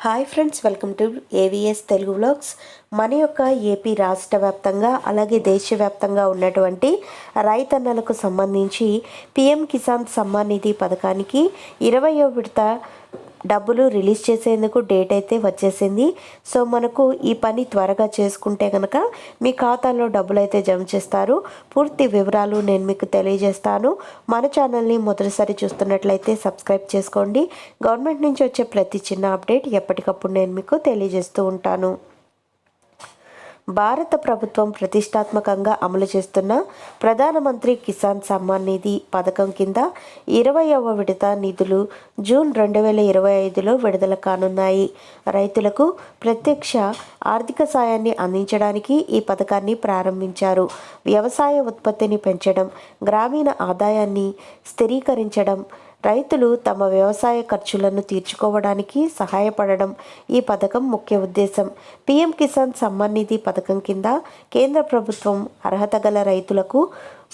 Hi friends, welcome to AVS Telugu vlogs. మన యొక్క AP రాష్ట్ర వ్యాప్తంగా అలాగే దేశవ్యాప్తంగా ఉన్నటువంటి రైతన్నలకు సంబంధించి పిఎం కిసాన్ సమ్మాన్ నిధి పథకానికి 20వ విడత డబ్బులు రిలీజ్ చేసేందుకు డేట్ అయితే వచ్చేసింది. సో మనకు ఈ పని త్వరగా చేసుకుంటే కనుక మీ ఖాతాలో డబ్బులు అయితే జమ చేస్తారు. పూర్తి వివరాలు నేను మీకు తెలియజేస్తాను. మన ఛానల్ని మొదటిసారి చూస్తున్నట్లయితే సబ్స్క్రైబ్ చేసుకోండి. గవర్నమెంట్ నుంచి వచ్చే ప్రతి చిన్న అప్డేట్ ఎప్పటికప్పుడు నేను మీకు తెలియజేస్తూ ఉంటాను. భారత ప్రభుత్వం ప్రతిష్టాత్మకంగా అమలు చేస్తున్న ప్రధానమంత్రి కిసాన్ సమ్మాన్ నిధి పథకం కింద 20వ విడత నిధులు జూన్ 2025లో విడుదల కానున్నాయి. రైతులకు ప్రత్యక్ష ఆర్థిక సాయాన్ని అందించడానికి ఈ పథకాన్ని ప్రారంభించారు. వ్యవసాయ ఉత్పత్తిని పెంచడం, గ్రామీణ ఆదాయాన్ని స్థిరీకరించడం, రైతులు తమ వ్యవసాయ ఖర్చులను తీర్చుకోవడానికి సహాయపడడం ఈ పథకం ముఖ్య ఉద్దేశం. పిఎం కిసాన్ సమ్మాన్ నిధి పథకం కింద కేంద్ర ప్రభుత్వం అర్హత గల రైతులకు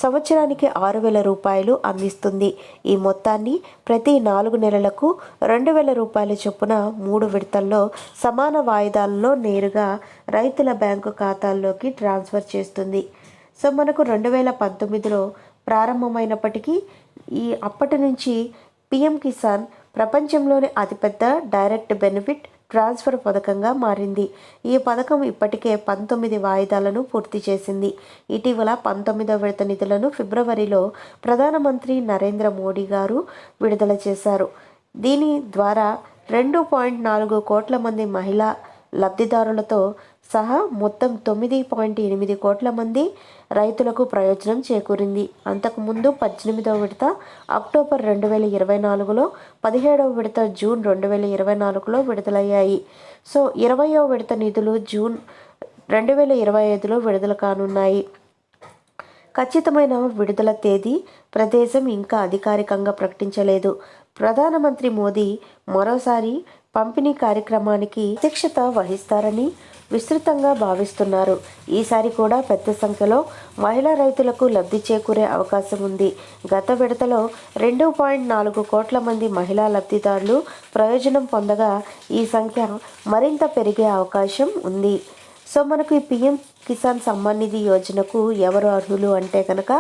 సంవత్సరానికి 6,000 రూపాయలు అందిస్తుంది. ఈ మొత్తాన్ని ప్రతి 4 నెలలకు 2,000 రూపాయల చొప్పున 3 విడతల్లో సమాన వాయిదాలలో నేరుగా రైతుల బ్యాంకు ఖాతాల్లోకి ట్రాన్స్ఫర్ చేస్తుంది. సో మనకు 2019లో ప్రారంభమైనప్పటికీ అప్పటి నుంచి పిఎం కిసాన్ ప్రపంచంలోని అతిపెద్ద డైరెక్ట్ బెనిఫిట్ ట్రాన్స్ఫర్ పథకంగా మారింది. ఈ పథకం ఇప్పటికే 19 వాయిదాలను పూర్తి చేసింది. ఇటీవల 19వ విడత నిధులను ఫిబ్రవరిలో ప్రధానమంత్రి నరేంద్ర మోడీ గారు విడుదల చేశారు. దీని ద్వారా 2.4 కోట్ల మంది మహిళా లబ్ధిదారులతో సహా మొత్తం 9.8 కోట్ల మంది రైతులకు ప్రయోజనం చేకూరింది. అంతకుముందు 18వ విడత అక్టోబర్ 2024లో, 17వ విడత జూన్ 2024లో విడుదలయ్యాయి. సో 20వ విడత నిధులు జూన్ 2025లో విడుదల కానున్నాయి. ఖచ్చితమైన విడుదల తేదీ, ప్రదేశం ఇంకా అధికారికంగా ప్రకటించలేదు. ప్రధానమంత్రి మోదీ మరోసారి పంపిణీ కార్యక్రమానికి అధ్యక్షత వహిస్తారని విస్తృతంగా భావిస్తున్నారు. ఈసారి కూడా పెద్ద సంఖ్యలో మహిళా రైతులకు లబ్ధి చేకూరే అవకాశం ఉంది. గత విడతలో 2.4 కోట్ల మంది మహిళా లబ్ధిదారులు ప్రయోజనం పొందగా ఈ సంఖ్య మరింత పెరిగే అవకాశం ఉంది. సో మనకు ఈ పిఎం కిసాన్ సమ్మాన్ నిధి యోజనకు ఎవరు అర్హులు అంటే కనుక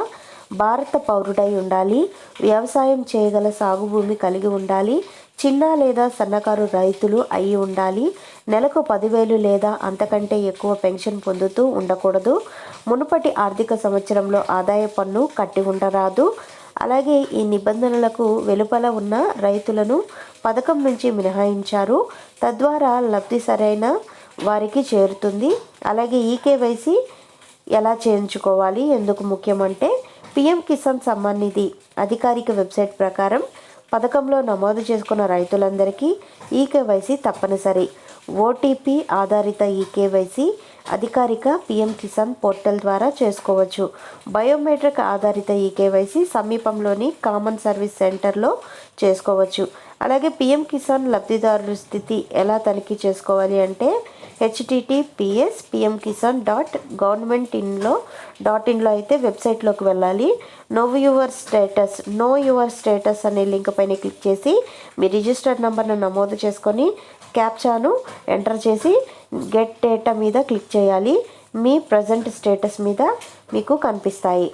భారత పౌరుడై ఉండాలి, వ్యవసాయం చేయగల సాగు భూమి కలిగి ఉండాలి, చిన్న లేదా సన్నకారు రైతులు అయి ఉండాలి, నెలకు 10,000 లేదా అంతకంటే ఎక్కువ పెన్షన్ పొందుతూ ఉండకూడదు, మునుపటి ఆర్థిక సంవత్సరంలో ఆదాయ పన్ను కట్టి ఉండరాదు. అలాగే ఈ నిబంధనలకు వెలుపల ఉన్న రైతులను పథకం నుంచి మినహాయించారు. తద్వారా లబ్ధి సరైన వారికి చేరుతుంది. అలాగే ఈకేవైసీ ఎలా చేయించుకోవాలి, ఎందుకు ముఖ్యమంటే పిఎం కిసాన్ సమ్మాన్ నిధి అధికారిక వెబ్సైట్ ప్రకారం పథకంలో నమోదు చేసుకున్న రైతులందరికీ ఈకేవైసీ తప్పనిసరి. ఓటీపీ ఆధారిత ఈకేవైసీ అధికారిక పిఎం కిసాన్ పోర్టల్ ద్వారా చేసుకోవచ్చు. బయోమెట్రిక్ ఆధారిత ఈకేవైసీ సమీపంలోని కామన్ సర్వీస్ సెంటర్లో చేసుకోవచ్చు. అలాగే పిఎం కిసాన్ లబ్ధిదారుల స్థితి ఎలా తనిఖీ చేసుకోవాలి అంటే https pmkisan.governmentinలో అయితే వెబ్సైట్లోకి వెళ్ళాలి. నో యువర్ స్టేటస్ అనే లింక్ పైన క్లిక్ చేసి మీ రిజిస్టర్డ్ నెంబర్ను నమోదు చేసుకొని క్యాప్చాను ఎంటర్ చేసి గెట్ డేటా మీద క్లిక్ చేయాలి. మీ ప్రజెంట్ స్టేటస్ మీద మీకు కనిపిస్తాయి.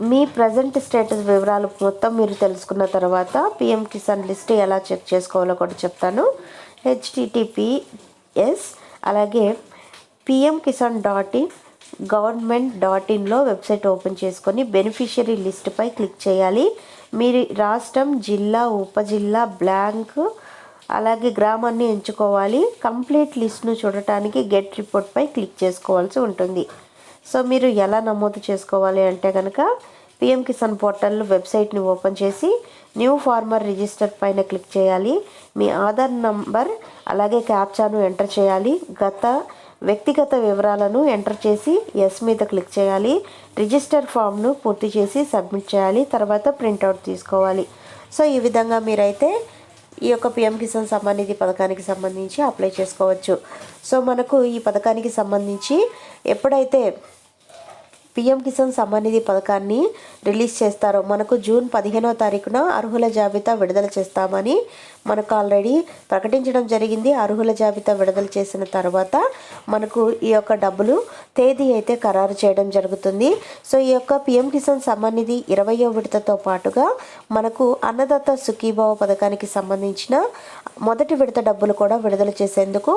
మీ ప్రజెంట్ స్టేటస్ వివరాలు మొత్తం మీరు తెలుసుకున్న తర్వాత పిఎం కిసాన్ లిస్ట్ ఎలా చెక్ చేసుకోవాలో కూడా చెప్తాను. https అలాగే pmkisan.in/government.inలో వెబ్సైట్ ఓపెన్ చేసుకొని బెనిఫిషియరీ లిస్ట్పై క్లిక్ చేయాలి. మీరు రాష్ట్రం, జిల్లా, ఉపజిల్లా, బ్లాంక్ అలాగే గ్రామాన్ని ఎంచుకోవాలి. కంప్లీట్ లిస్ట్ను చూడటానికి గెట్ రిపోర్ట్పై క్లిక్ చేసుకోవాల్సి ఉంటుంది. సో మీరు ఎలా నమోదు చేసుకోవాలి అంటే కనుక పిఎం కిసాన్ పోర్టల్ వెబ్సైట్ని ఓపెన్ చేసి న్యూ ఫార్మర్ రిజిస్టర్ పైన క్లిక్ చేయాలి. మీ ఆధార్ నంబర్ అలాగే క్యాప్చాను ఎంటర్ చేయాలి. వ్యక్తిగత వివరాలను ఎంటర్ చేసి ఎస్ మీద క్లిక్ చేయాలి. రిజిస్టర్ ఫామ్ను పూర్తి చేసి సబ్మిట్ చేయాలి. తర్వాత ప్రింట్అవుట్ తీసుకోవాలి. సో ఈ విధంగా మీరైతే ఈ యొక్క పిఎం కిసాన్ సమ్మాన్ నిధి పథకానికి సంబంధించి అప్లై చేసుకోవచ్చు. సో మనకు ఈ పథకానికి సంబంధించి ఎప్పుడైతే పిఎం కిసాన్ సమ్మాన్ నిధి పథకాన్ని రిలీజ్ చేస్తారో మనకు జూన్ 15వ తారీఖున అర్హుల జాబితా విడుదల చేస్తామని మనకు ఆల్రెడీ ప్రకటించడం జరిగింది. అర్హుల జాబితా విడుదల చేసిన తర్వాత మనకు ఈ యొక్క డబ్బులు తేదీ అయితే ఖరారు చేయడం జరుగుతుంది. సో ఈ యొక్క పిఎం కిసాన్ సమ్మాన్ నిధి 20వ విడతతో పాటుగా మనకు అన్నదాత సుఖీభావ పథకానికి సంబంధించిన మొదటి విడత డబ్బులు కూడా విడుదల చేసేందుకు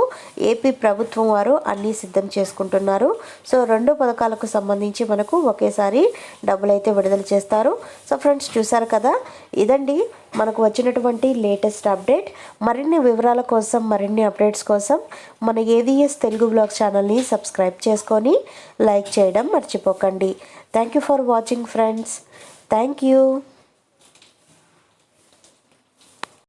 ఏపీ ప్రభుత్వం వారు అన్నీ సిద్ధం చేసుకుంటున్నారు. సో రెండు పథకాలకు సంబంధించి మనకు ఒకేసారి డబ్బులు అయితే విడుదల చేస్తారు. సో ఫ్రెండ్స్, చూసారు కదా, ఇదండి మనకు వచ్చినటువంటి లేటెస్ట్ అప్డేట్. మరిన్ని వివరాల కోసం, మరిన్ని అప్డేట్స్ కోసం మన ఏవిఎస్ తెలుగు బ్లాగ్ ఛానల్ని సబ్స్క్రైబ్ చేసుకొని లైక్ చేయడం మర్చిపోకండి. Thank you for watching friends. Thank you.